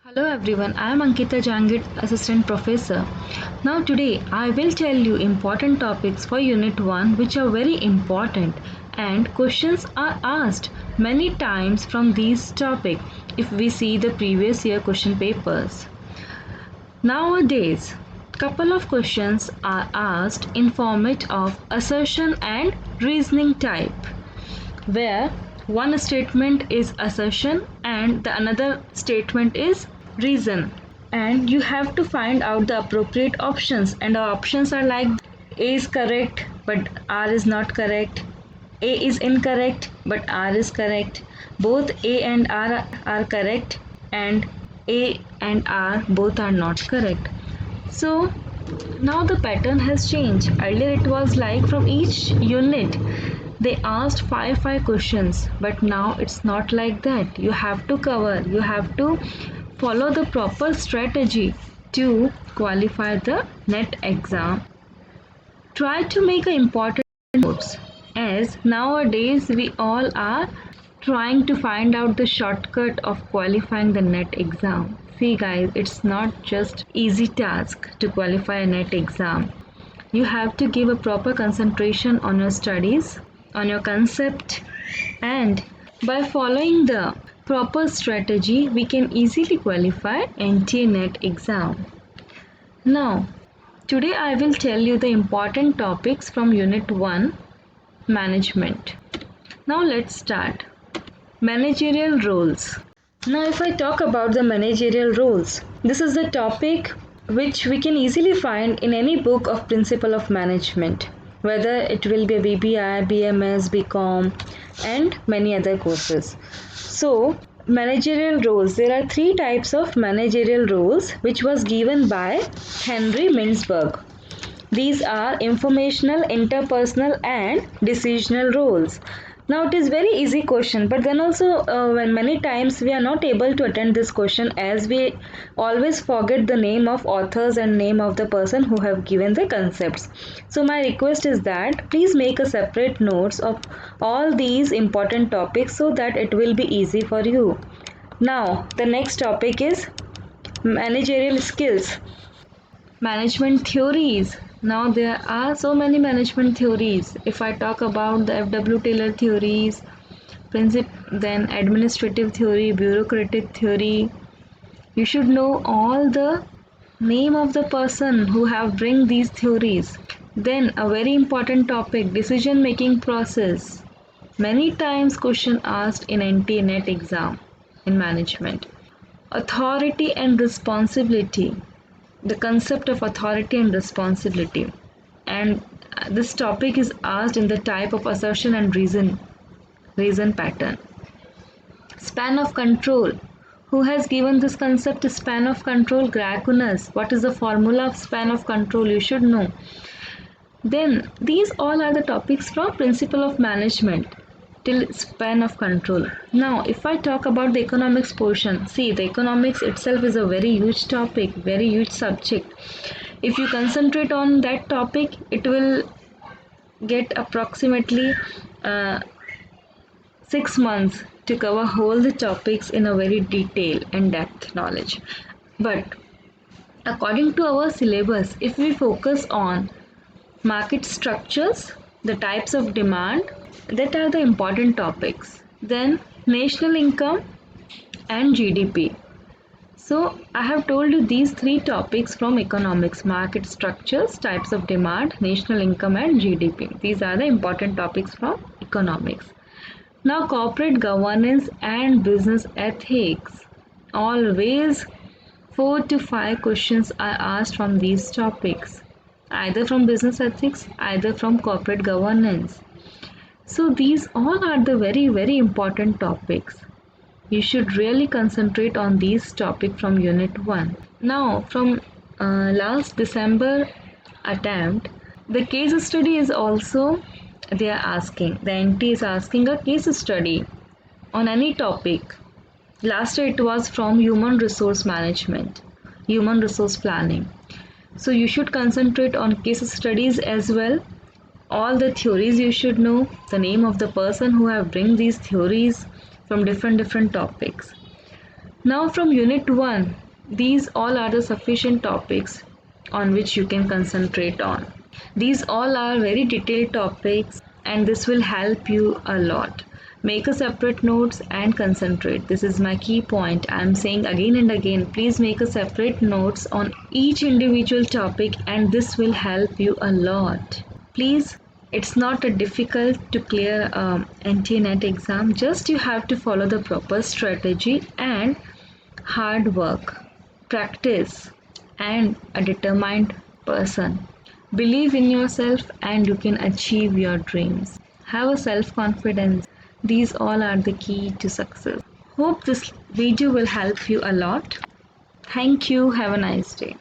Hello everyone, I am Ankita Jangit, Assistant Professor. Now today I will tell you important topics for Unit 1 which are very important and questions are asked many times from these topics if we see the previous year question papers. Nowadays, couple of questions are asked in format of assertion and reasoning type where one statement is assertion and the another statement is reason, and you have to find out the appropriate options, and our options are like A is correct but R is not correct, A is incorrect but R is correct, both A and R are correct, and A and R both are not correct. So now the pattern has changed. Earlier it was like from each unit they asked five questions, but now it's not like that. You have to cover, you have to follow the proper strategy to qualify the NET exam. Try to make important notes, as nowadays we all are trying to find out the shortcut of qualifying the NET exam. See guys, it's not just easy task to qualify a NET exam. You have to give a proper concentration on your studies, on your concept, and by following the proper strategy we can easily qualify NTA NET exam. Now, today I will tell you the important topics from Unit 1, Management. Now let's start. Managerial roles. Now if I talk about the managerial roles, this is the topic which we can easily find in any book of Principle of Management, whether it will be a BBI, BMS, BCom and many other courses. So managerial roles, there are three types of managerial roles which was given by Henry Mintzberg. These are informational, interpersonal and decisional roles. Now it is very easy question, but then also when many times we are not able to attend this question as we always forget the name of authors and name of the person who have given the concepts. So my request is that please make a separate notes of all these important topics so that it will be easy for you. Now the next topic is managerial skills. Management theories. Now there are so many management theories. If I talk about the F.W. Taylor theories, then administrative theory, bureaucratic theory, you should know all the name of the person who have bring these theories. Then a very important topic, decision making process. Many times question asked in NTA NET exam in management. Authority and responsibility, the concept of authority and responsibility, and this topic is asked in the type of assertion and reason pattern. Span of control, who has given this concept? Span of control, Gracunas. What is the formula of span of control? You should know. Then these all are the topics from Principle of Management till span of control. Now if I talk about the economics portion, see, the economics itself is a very huge topic, very huge subject. If you concentrate on that topic, it will get approximately 6 months to cover all the topics in a very detailed and depth knowledge. But according to our syllabus, if we focus on market structures, the types of demand, that are the important topics. Then national income and GDP. So I have told you these three topics from economics: market structures, types of demand, national income and GDP. These are the important topics from economics. Now corporate governance and business ethics. Always 4 to 5 questions are asked from these topics, either from business ethics, either from corporate governance. So these all are the very important topics. You should really concentrate on these topics from Unit 1. Now from last December attempt, the case study is also they are asking. The NT is asking a case study on any topic. Last year it was from human resource management, human resource planning. So you should concentrate on case studies as well. All the theories you should know, the name of the person who have bring these theories from different topics. Now from Unit 1, these all are the sufficient topics on which you can concentrate on. These all are very detailed topics and this will help you a lot. Make a separate notes and concentrate. This is my key point. I am saying again and again, please make a separate notes on each individual topic and this will help you a lot. Please, it's not a difficult to clear NT-NET exam. Just you have to follow the proper strategy and hard work, practice, and a determined person. Believe in yourself and you can achieve your dreams. Have a self confidence. These all are the key to success. Hope this video will help you a lot. Thank you. Have a nice day.